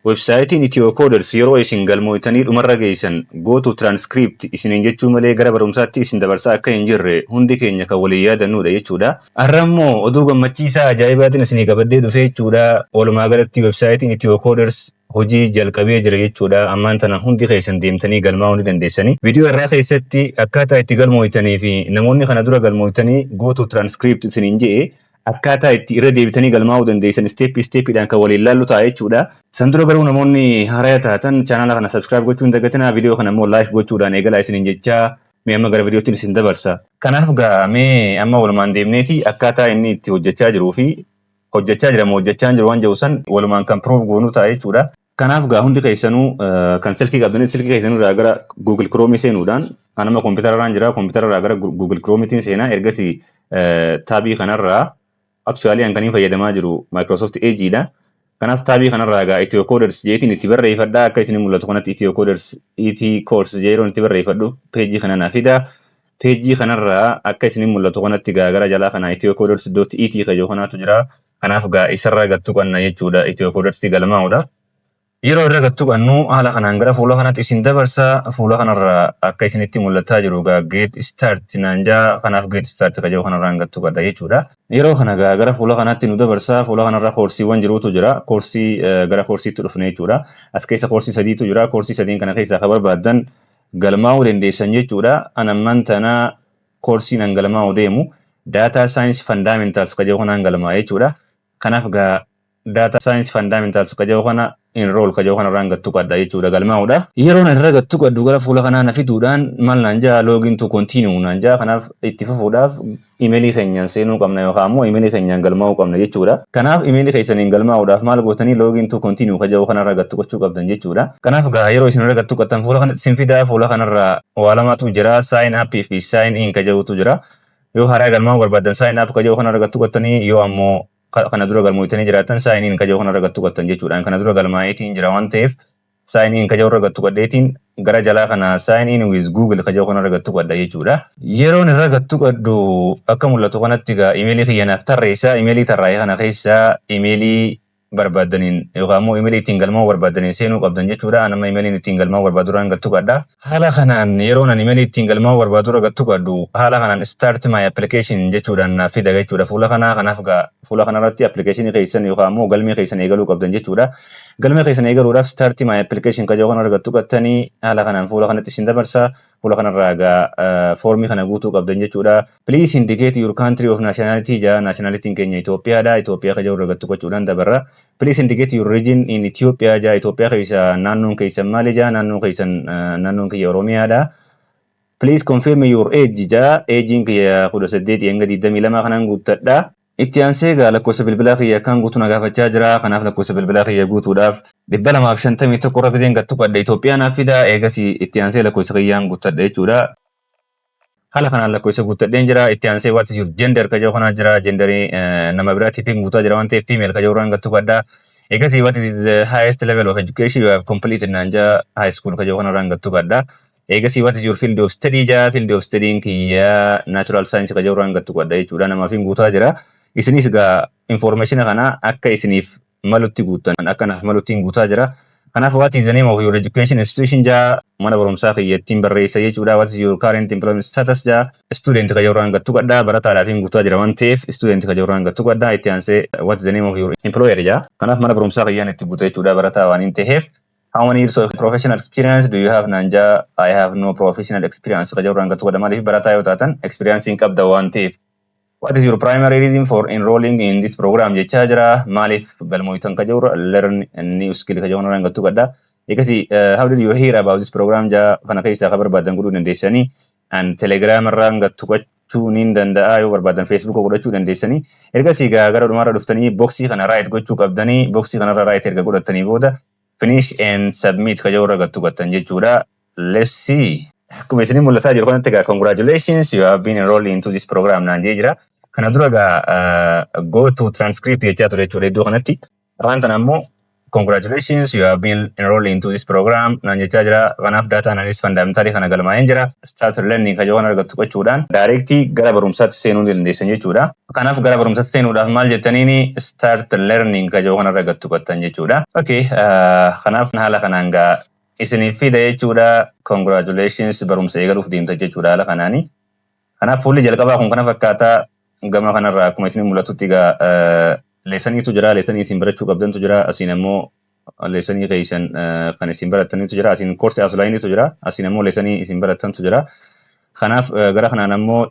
Websaayitiin Ethiocoder's yeroo isin galmootanii dhumarra geessan go to transcript isiniin jechuu malee gara barumsaatti isin dabarsaa akka hin jirre hundi keenya kan waliin yaadannudha jechuudha. Har'a immoo oduu gammachiisaa ajaa'ibaatiin isinii qabadhee dhufee jechuudha. Walumaa galatti websaayitiin Ethiocoder's hojii jalqabee jira jechuudha. Ammaan tana hundi keessan deemtanii galmaa'uu ni dandeessanii. Viidiyoo irraa keessatti akkaataa itti galmootanii fi namoonni kana dura galmootanii go to transcript isiniin jedhee akkaataa itti irra deebitanii galmaa'uu dandeessan isteeppiidhaan kan waliin ilaallu ta'a jechuudha. San dura garuu namoonni haaraa taatan chaanala kana subscribe gochuu hin dagatinaa. Viidiyoo kana immoo like gochuudhaan eegalaa isiniin jechaa mee amma gara viidiyootti isin dabarsa. Kanaaf gaa mee amma walumaan deemneeti akkaataa inni itti hojjechaa jiruu fi hojjechaa jira moo hojjechaa jiru waan jedhu san walumaan kan proof goonuu ta'a jechuudha. Kanaaf gaa hundi keessanuu kan silkii qabdanii silkii keessanuu irraa gara Google Chrome seenuudhaan anama kompiitararraan jira kompiitararraa gara Google Chrometiin seenaa ergasii taabii kanarraa actually an kanin fayyadamaa jiru Microsoft Edge dha. Kanaaf taabii kanarraa gaa Ethiocoder's jeetiin itti barreeffadhaa akka isin mul'atu kanatti Ethiocoder's ET course jeeroon itti barreeffadhu peejii kana naaf fida. Peejii kanarraa akka isin mul'atu kanatti gaa gara jalaa kana ethiocoder's.et kajoo kanaatu jira. Kanaaf gaa isarraa gattu qanna jechuudha Ethiocoder's galmaa'uudha. Yeroo irra gattu qannu haala kanaan gara fuula kanatti isin dabarsa. Fuula kanarraa akka isinitti mul'ataa jiru gaa get start naanjaa kanaaf get start kajoo kanarraan gattu qadha jechuudha. Yeroo kana gaa gara fuula kanatti nu dabarsa. Fuula kanarra koorsiiwwan jiruutu jira. Koorsii gara koorsiitti dhufne jechuudha. As keessa koorsii sadiitu jira. Koorsii sadiin kana keessaa kan barbaadan galmaa'uu dandeessan jechuudha. Anamman tana koorsiin an galmaa'uu deemu data science fundamentals kajoo kanaan galmaa jechuudha. Kanaaf gaa data science fundamentals kajoo kana enroll kajoo kanarraan gattu qadha jechuudha galmaa'uudhaaf. Yeroo nan irra gattu qaddu gara fuula kanaa na fiduudhaan maal naan jaa login to continue naan jaa kanaaf itti fufuudhaaf imeelii keenyaan seenuu qabna yookaan immoo imeelii keenyaan galmaa'uu qabna jechuudha. Kanaaf imeelii keessaniin galmaa'uudhaaf maal gootanii login to continue kajoo kanarra gattu gochuu qabdan jechuudha. Kanaaf gaa yeroo isin irra gattu qattan fuula kanatti isin fidaa fuula kanarra waa lamatu jira sign up fi sign in kajootu jira. Yoo haaraa galmaa'uu barbaadan sign up kajoo kanarra gattu qattanii yoo ammoo kana dura galmootanii jiraatan sign in kajoo kanarra gattu qattan jechuudha. Kana dura galmaa'eetiin jira waan ta'eef sign in kajoo irra gattu qaddeetiin gara jalaa kana sign in with Google kajoo kanarra gattu qadda jechuudha. Yeroon irra gattu qaddu akka mul'atu kanatti gaa imeelii kiyyanaaf tarreessaa imeelii tarraa'ee kana keessaa imeelii barbaadaniin yookaan immoo imeelii ittiin galmaa'uu barbaadaniin seenuu qabdan jechuudha. Anama imeeliin ittiin galmaa'uu barbaadurraan gattu qadda. Haala kanaan yeroon an imeelii ittiin galmaa'uu barbaadurra gattu qaddu haala kanaan start my application jechuudhaan naaf fida jechuudha. Fuula kanaa kanaaf gaa fuula kanarratti applicationii keessan yookaan immoo galmee keessan eegaluu qabdan jechuudha. Galmee keessan eegaluudhaaf start my application kajoo kanarra gattu qattanii haala kanaan fuula kanatti isin dabarsa. Fuula kanarraa gaa foormii kana guutuu qabdan jechuudha. Please indicate your country of nationality jaa nationalitiin keenya Itoophiyaadha. Itoophiyaa kajoo irra gattu gochuudhaan dabarra. Please indicate your region in Ethiopia jaa Itoophiyaa keessa naannoon keessan maali jaa naannoon kiyya Oromiyaadha. Please confirm your age jaa agein kiyya 18 hanga 22 kanaan guuttadha. Itti aansee gaa lakkoofsa bilbilaa kiyya kan guutuu na gaafachaa jira. Kanaaf lakkoofsa bilbilaa kiyya guutuudhaaf 251 irra fideen gattu qadda Itoophiyaa naaf fida. Eegasii itti aansee lakkoofsa kiyyaan guuttadha jechuudha. Haala kanaan lakkoofsa guuttadheen jira. Itti aansee what is your gender kajoo kanaa jira. Genderii nama biraatiif guutaa jira waan ta'eef female kajoo irraan gattu qadda. Eegasii what is the highest level of education you have completed naan jaa high school kajoo kanarraan gattu qadda. Eegasii what is your field of study jaa field of studying kiyya natural science kajoo irraan gattu qadda jechuudha. Namaaf guutaa jira. Isinis gaa information kana akka isiniif malutti guutan akka naaf malutti guutaa jira. Kanaaf what is the name of your education institution jaa mana barumsaa kiyyattiin barreessa jechuudha. What is your current employment status jaa student kajoo irraan gattu qadda. Barataadhaaf guutaa jira waan ta'eef student kajoo irraan gattu qadda. Itti aansee what is the name of your employer jaa. Kanaaf mana barumsaa kiyyaan itti guutaa jechuudha barataa waan hin ta'eef. How many years of professional experience do you have nanja? I have no professional experience kajoo irraan gattu qadda. Maaliif barataa yoo taatan experience hin qabda waan ta'eef. What is your primary reason for enrolling in this program jechaa jira. Maaliif galmoitan kajoo learn new skill kajoo irraan gattu qadda. Eegasii how did you hear about this program jaa kana keessaa kan barbaadan godhuu dandeessanii and telegram irraan gattu gochuu ni danda'a yoo barbaadan Facebook godhachuu dandeessanii. Ergasii gara dhumarra dhuftanii boxii kana right gochuu qabdanii boxii kanarra right erga godhattanii booda finish and submit kajoo irra gattu qattan jechuudha. Let's see. Akkuma isin mul'ataa jiru kanatti gaa congratulations you have been enrolled into this program naan jee jira. Kana dura gaa go to transcript jechaa ture jechuudha iddoo kanatti. Irraan tana ammoo congratulations, you have been enrolled into this program. Naan jechaa jira. Kanaaf data analysis fundamentally kana galmaa'een jira. Start learning kan jedhu argattu gochuudhaan directly gara barumsaatti seenuu dandeessan jechuudha. Kanaaf gara barumsaatti seenuudhaaf maal jettaniini start learning kan jedhu argattu qottan jechuudha. Okay, kanaaf haala kanaan gaa isiniif fida jechuudha. Congratulations barumsa eegaluuf deemta jechuudha haala kanaani. Kanaaf fuulli jalqabaa kun kana fakkaataa gama kanarraa akkuma isin mul'atutti egaa leessaniitu jira, leessanii isin barachuu qabdantu jira, asiin ammoo leessanii keessan kan isin barattanitu jira, asiin koorsii aflaayiniitu jira, asiin ammoo leessanii isin barattantu jira. Kanaaf gara kanaan ammoo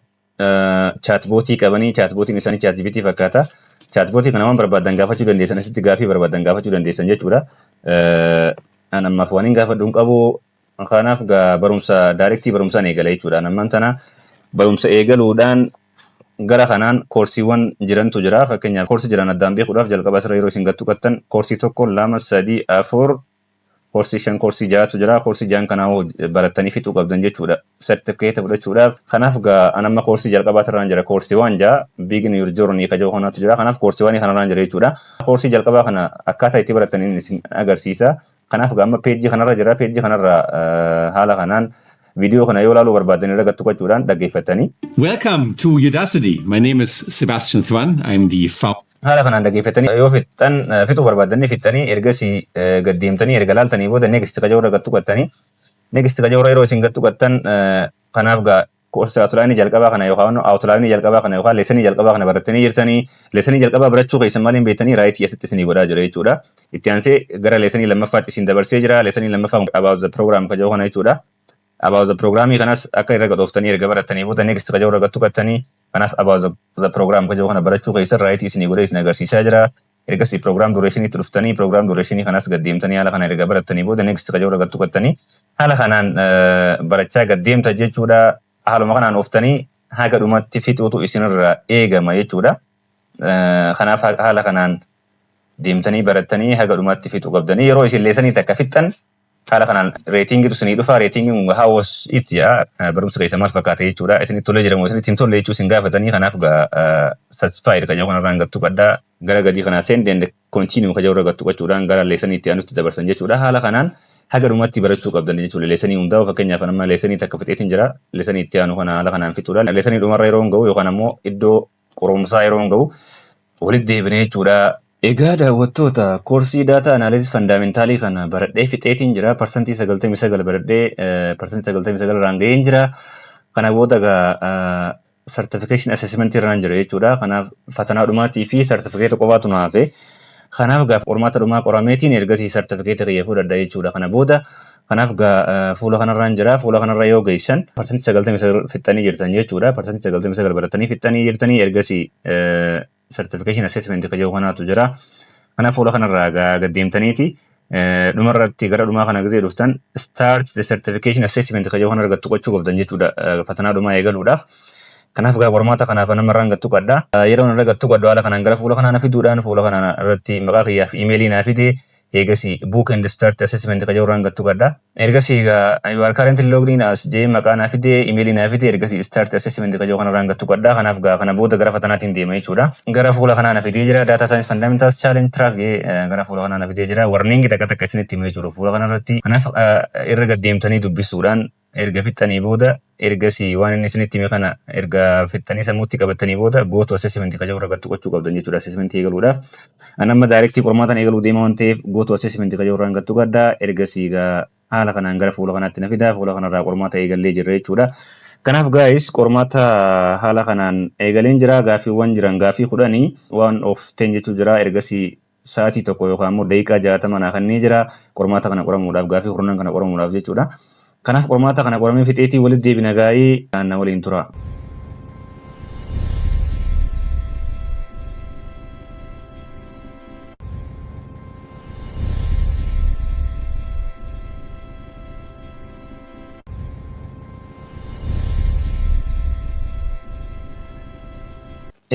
chaatbootii qabanii, chaatbootiin isaanii chaatjipitii fakkaata. Chaatbootii kana waan barbaadan gaafachuu dandeessan, asitti gaafii barbaadan gaafachuu dandeessan jechuudha. An ammaaf waan hin gaafadhuun qabu, kanaaf barumsa daayirektii barumsaan eegala jechuudha. Ammaan tana barumsa eegaluudhaan gara kanaan koorsiiwwan jirantu jira. Fakkeenyaaf koorsii jiran addaan beekuudhaaf jalqaba asirra yeroo isin gattu qattan koorsii tokko 2 3 4 koorsii 5 koorsii 6tu jira. Koorsii 6 kanaa barattanii fixuu qabdan jechuudha. Sertifikeeta fudhachuudhaaf. Kanaaf an amma koorsii jalqabaa irraan jira. Koorsiiwwan 6 begin your journey kan jedhu kanatu jira. Kanaaf koorsiiwwan kanarraan jira jechuudha. Koorsii jalqabaa kana akkaataa itti barattaniin isin agarsiisa. Kanaaf amma peejii kanarra jira. Peejii kanarra haala kanaan video kana yoo ilaaluu barbaadan irra gattu gochuudhaan dhaggeeffatanii. Welcome to Udacity. My name is Sebastian Thwan. I'm the founder. Haala kanaan dhaggeeffatanii yoo fixuu barbaadan fixanii ergasii gaddeemtanii erga laaltanii booda next qajeelura gattu qattanii. Next qajeelura yeroo isin gattu qattan kanaaf koorsii outline jalqabaa kana yookaan outline jalqabaa kana yookaan leessanii jalqabaa kana barattanii jirtanii. Leessanii jalqabaa barachuu keessan maaliin beektanii raayitii asitti isinii godhaa jira jechuudha. Itti aansee gara leessanii lammaffaatti isin dabarsee jira. Leessanii lammaffaa about the program kan jedhu kana jechuudha. About the program kanas akka irra gadooftanii erga barattanii booda next qajeelura gattu qattanii. Kanaaf about the program kan jedhu kana barachuu keessan raayitii isinii godhee isin agarsiisaa jira. Ergasii program duration itti dhuftanii program duration kanas gaddeemtanii haala kana erga barattanii booda next qajeelura gattu qattanii. Haala kanaan barachaa gaddeemta jechuudha. Haaluma kanaan oftanii haga dhumatti fixuutu isinirra eegama jechuudha. Kanaaf haala kanaan deemtanii barattanii haga dhumatti fixuu qabdanii yeroo isin leessanii takka fixxan haala kanaan reetingiitu isinii dhufa. Reetingiin hawas itti barumsa keessa maal fakkaata jechuudha. Isin tolee jedhamu isinitti hin tolle jechuu isin gaafatanii kanaaf satisfied kan jedhu kanarraan gattu qabdaa. Gara gadii kanaa send and continue kan jedhu irra gattu qachuudhaan gara leessanii itti aanutti dabarsan jechuudha. Haala kanaan haga dhumatti barachuu qabdan jechuudha. Leessanii hundaa'u fakkeenyaaf amma leessanii takka fixeetiin jira. Leessanii itti aanu kana haala kanaan fixuudha. Leessanii dhumarra yeroo hin ga'u yookaan ammoo iddoo qoromsaa yeroo hin ga'u walitti deebinee jechuudha. Egaa daawwattoota koorsii data analysis fundamentaalii kana baradhee fixeetiin jira. Parsantii 99 baradhee parsantii 99 irraan ga'een jira. Kana booda certification assessment irraan jira jechuudha. Kanaaf fatanaa dhumaatii fi certificateeta qofaatu naaf hafe. Kanaaf qormaata dhumaa qorameetiin ergasii certificateeta kiyya fudhadha jechuudha. Kana booda kanaaf fuula kanarraan jira. Fuula kanarra yoo geessan parsantii 99 fixanii jirtan jechuudha. Parsantii 99 baratanii fixanii jirtanii ergasii certification assessment kan jedhu kanaatu jira. Kanaaf fuula kanarraa gaddeemtaniiti dhumarratti gara dhumaa kana gizee dhuftan start the certification assessment kan jedhu kana argattu gochuu qabdan jechuudha. Fatanaa dhumaa eegaluudhaaf. Kanaaf qormaata kanaaf namarraan gattu qabda. Yeroo irra gattu qabdu haala kanaan gara fuula kanaan fiduudhaan fuula kanaan irratti maqaa kiyyaa fi imeelii naa fide ergasii book and start assessment kan jedhu irraan gattu qabda. Ergasii you are currently logged in as jee maqaa naa fide imeelii naa fide ergasii start assessment kan jedhu kanarraan gattu qabda. Kanaaf kana booda gara fatanaatiin deema jechuudha. Gara fuula kanaan naa fidee jira data science fundamentals challenge track jee gara fuula kanaan naa fidee jira. Warning takka isinitti himee jiru fuula kanarratti. Kanaaf irra gaddeemtanii dubbisuudhaan erga fixanii booda ergasii waan inni isinitti hime kana erga fixanii sammuutti qabatanii booda gootu assessment kan jedhu irra gattu gochuu qabdan jechuudha. Assessment eegaluudhaaf. An amma daayirektii qormaataan eegaluu deema waan ta'eef gootu assessment kan jedhu irraan gattu qabda. Ergasii haala kanaan gara fuula kanaatti na fida. Fuula kanarraa qormaata eegallee jirra jechuudha. Kanaaf guys qormaata haala kanaan eegaleen jira. Gaaffiiwwan jiran gaaffii 10 waan of 10 jechuu jira. Ergasii sa'aatii tokko yookaan immoo daqiiqaa 60 naa kanneen jira. Qormaata kana qoramuudhaaf gaaffii 10 kana qoramuudhaaf jechuudha. Kanaaf qormaata kana qoramee fixeetii walitti deebina gaa'ii na waliin tura.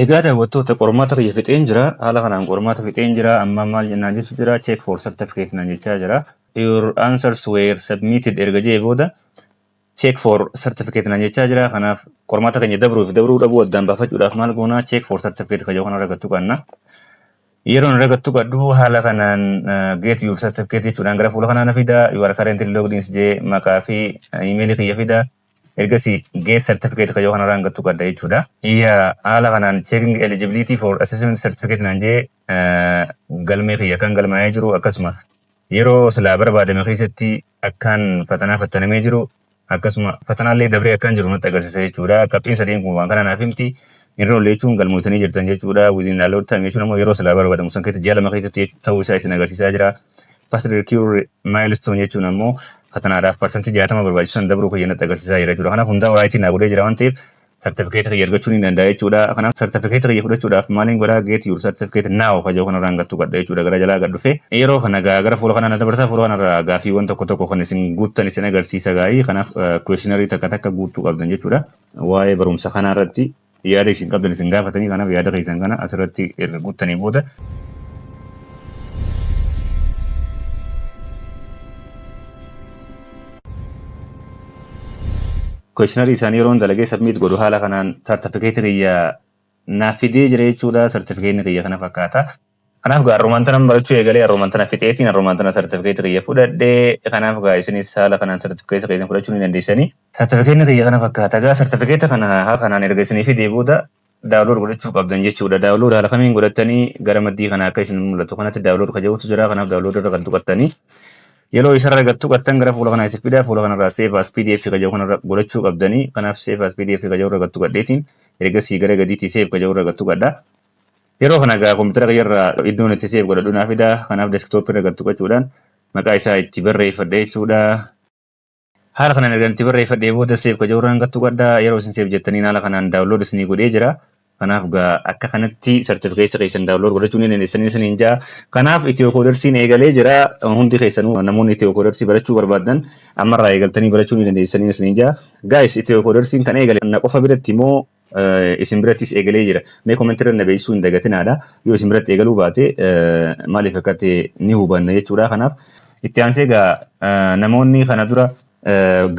Egaa daawwattoota qormaata kiyya fixeen jira. Haala kanaan qormaata fixeen jira. Amma maal jennaan jechuun jira. Check for certificate naan jechaa jira. Your answers were submitted erga jee booda check for certificate naan jechaa jira. Kanaaf qormaata keenya dabruu dhabuu addaan baafachuudhaaf maal goonaa check for certificate kan jedhu kanarra gattu qabna. Yeroo irra gattu gadhu haala kanaan get your certificate jechuudhaan gara fuula kanaan fida. You are currently logged in jee maqaa fi emailii kiyya fida. Ergasii get certificate kayyoo kanarraan gattu gadda jechuudha. Haala kanaan checking eligibility for assessment certificate naan jee galmee kiyya kan galmaa'ee jiru akkasuma yeroo silaa barbaadame keessatti akkaan fatanaa fattanamee jiru akkasuma fatanaallee dabree akkaan jiru nutti agarsiisa jechuudha. Qabxiin sadeen kun waan kana naaf himti. Enroll jechuun galmootanii jirtan jechuudha. Within allowed time jechuun ammoo yeroo silaa barbaadamu san keessatti ji'a lama keessatti ta'uu isaa isin agarsiisaa jira. First recure milestone jechuun ammoo fatanaadhaaf parsantii 60 barbaachisan dabruu kiyya natti agarsiisaa jira jechuudha. Kanaaf hundaa waayitii naa godhee jira waan ta'eef certificate kiyya argachuu ni danda'a jechuudha. Kanaaf certificate kiyya fudhachuudhaaf maaliin godhaa get your certificate now kajoo kanarraan gattu gadha jechuudha. Gara jalaa gad dhufe yeroo kana gara fuula kanaan dabarsaa fuula kanarraa gaafiiwwan tokko tokko kan isin guuttan isin agarsiisa gaa'ii. Kanaaf questionnaire takka guutuu qabdan jechuudha. Waa'ee barumsa kanarratti yaada isin qabdan isin gaafatanii kanaaf yaada keessan kana asirratti erga guuttanii booda questionnaire isaanii yeroo dalagee submit godhu haala kanaan certificate kiyya naaf fidee jira jechuudha. Certificate kiyya kana fakkaata. Kanaaf gaa arrumaan tana barachuu eegalee arrumaan tana fixeetiin arrumaan tana certificate kiyya fudhadhee kanaaf gaa isinis haala kanaan certificate keessan fudhachuu ni dandeessanii. Certificate kiyya kana fakkaata. Gaa certificate kana haa kanaan erga isinii fidee booda daawlood godhachuu qabdan jechuudha. Daawlood haala kamiin godhattanii gara maddii kana akka isin mul'atu kanatti daawlood kajaa'utu jira. Kanaaf daawlood irra kan tuqattanii yeroo isarra gattu qattan gara fuula kanaa isif fidaa fuula kanarraa save as pdf kajaa'u kanarra godhachuu qabdanii. Kanaaf save as pdf kajaa'u irra gattu gadheetiin ergasii gara gadiitii save kajaa'u irra gattu gadhaa. Yeroo kana gaa kompiitara kiyyarraa iddoon itti save godhadhu naaf fidaa. Kanaaf desktop irra gattu qachuudhaan maqaa isaa itti barreeffadhe jechuudha. Haala kanaan erga itti barreeffadhee booda save kajaa'u irraan gattu gadhaa. Yeroo isin save jettaniin haala kanaan download isinii godhee jira. Kanaaf gaa akka kanatti certificate keessan download godhachuu ni dandeessanii isiniin jaa. Kanaaf Ethiocoders'n eegalee jira. Hundi keessanuu namoonni Ethiocoders'n barachuu barbaadan ammarraa eegaltanii barachuu ni dandeessanii isiniin jaa. Guys Ethiocoders'n kan eegale na qofa biratti immoo isin birattis eegalee jira. Mee koomentiirra na beeksisuu hin dagatinaadha. Yoo isin biratti eegaluu baate maaliif akka ta'e ni hubanna jechuudha. Kanaaf itti aansee gaa namoonni kana dura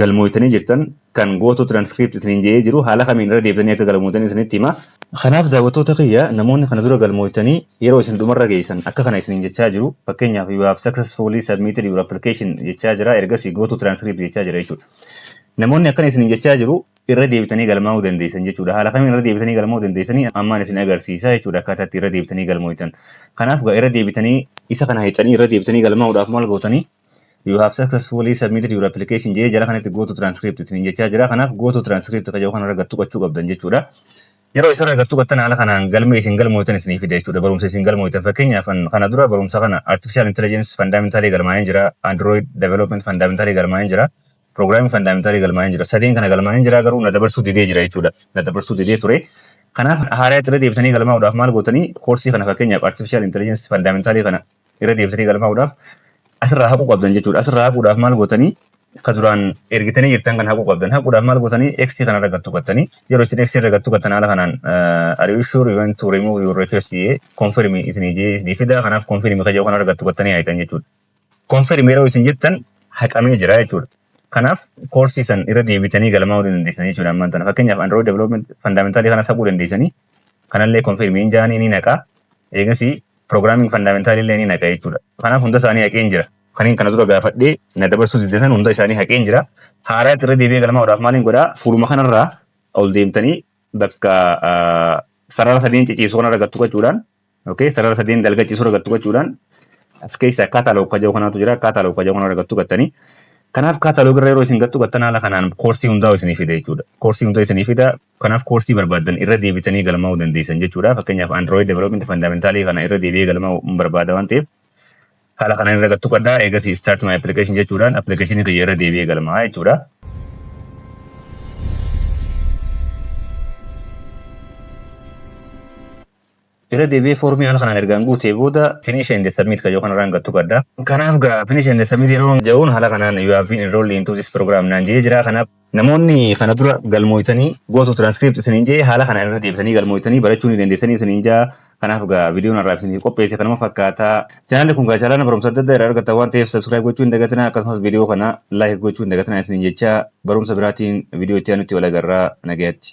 galmooytanii jirtan kan gootu transcript isiniin jedhee jiru haala kamiin irra deebitanii akka galmooytanii isinitti hima. Kanaaf daawwattoota kiyya namoonni kana dura galmooytanii yeroo isin dhumarra geessan akka kana isiniin jechaa jiru. Fakkeenyaaf you have successfully submitted your application jechaa jira. Ergasii gootu transcript jechaa jira jechuudha. Namoonni akkana isiniin jechaa jiru irra deebitanii galmaa'uu dandeessan jechuudha. Haala kamiin irra deebitanii galmaa'uu dandeessanii ammaan isin agarsiisa jechuudha akkaataa itti irra deebitanii galmooytan. Kanaaf irra deebitanii isa kana hexanii irra deebitanii galmaa'uudhaaf maal gootanii you have successfully submitted your application jee jala kanatti gootu transcript isiniin jechaa jira. Kanaaf gootu transcript kajaa'u kanarra gattu qachuu qabdan jechuudha. Yeroo isarra gattu qattan haala kanaan galmee isin galmooytan isinii fida jechuudha. Barumsa isin galmooytan fakkeenyaaf kana dura barumsa kana artificial intelligence fundamentally galmaa'ee jira. Android development fundamentally galmaa'ee jira. Programming fundamentally galmaa'ee jira. Sadeen kana galmaa'ee jira garuu na dabarsuu didee jira jechuudha. Na dabarsuu didee ture. Kanaaf haaraa irra deebitanii galmaa'uudhaaf maal gootanii koorsii kana fakkeenyaaf artificial intelligence fundamentally kana irra deebitanii galmaa'uudhaaf asirraa haquu qabdan jechuudha. Asirraa haquudhaaf maal gootanii ka duraan ergitanii jirtan kan haquu qabdan. Haquudhaaf maal gootanii x kanarra gattu qattanii yeroo isin x irra gattu qattan haala kanaan are you sure you want to remove your request jee confirm isinii jee ni fida. Kanaaf confirm kajaa'u kanarra gattu qattanii haqan jechuudha. Confirm yeroo isin jettan haqamee jira jechuudha. Kanaaf koorsii san irra deebitanii galmaa'uu dandeessan jechuudha. Ammaan tana fakkeenyaaf Android development fundamentally kana haquu dandeessanii kanallee confirm hin jaanii ni naqa. Eegasii programming fundamentally illee ni naqa jechuudha. Kanaaf hunda isaanii haqeen jira. Kaniin kana dura gaafadhee na dabarsuu diddeessan hunda isaanii haqeen jira. Haaraa irra deebi'ee galmaa'uudhaaf maaliin godhaa fuuluma kanarraa ol deemtanii bakka sarara sadeen ciciisuu kanarra gattu qachuudhaan sarara sadeen dalgachiisuu irra gattu qachuudhaan as keessa kaataloog kajaa'u kanaatu jira. Kaataloog kajaa'u kanarra gattu qattanii kanaaf kaataloog irra yeroo isin gattu qattan haala kanaan koorsii hundaa isinii fida jechuudha. Koorsii hundaa isinii fida. Kanaaf koorsii barbaadan irra deebitanii galmaa'uu dandeessan jechuudha. Fakkeenyaaf Android development fundamentally kana irra deebi'ee galmaa'uu barbaada waan ta'eef haala kanaan irra gattu qaddaa. Eegasii start my application jechuudhaan appilikeeshinii kiyya irra deebi'ee galmaa'a jechuudha. Irra deebi'ee foormii haala kanaan ergaan guutee booda finish and submit kajaa'u kanarraan gattu qaddaa. Kanaaf gaa finish and submit yeroo jedhuun haala kanaan you have been enrolled into this program naan jedhee jira. Kanaaf namoonni kana dura galmooytanii gootu transcript isiniin jee haala kanaan irra deebitanii galmooytanii barachuu ni dandeessanii isiniin jaa. Kanaaf gaa viidiyoon har'aaf isinii qopheesse kanuma fakkaata. Chaanaalli kun gaa chaanala barumsa adda addaa irraa argattan waan ta'eef subscribe gochuu hin dagatinaa. Akkasumas viidiyoo kana like gochuu hin dagatinaa isiniin jecha barumsa biraatiin viidiyoo itti aanutti wal agarraa nagayaatti.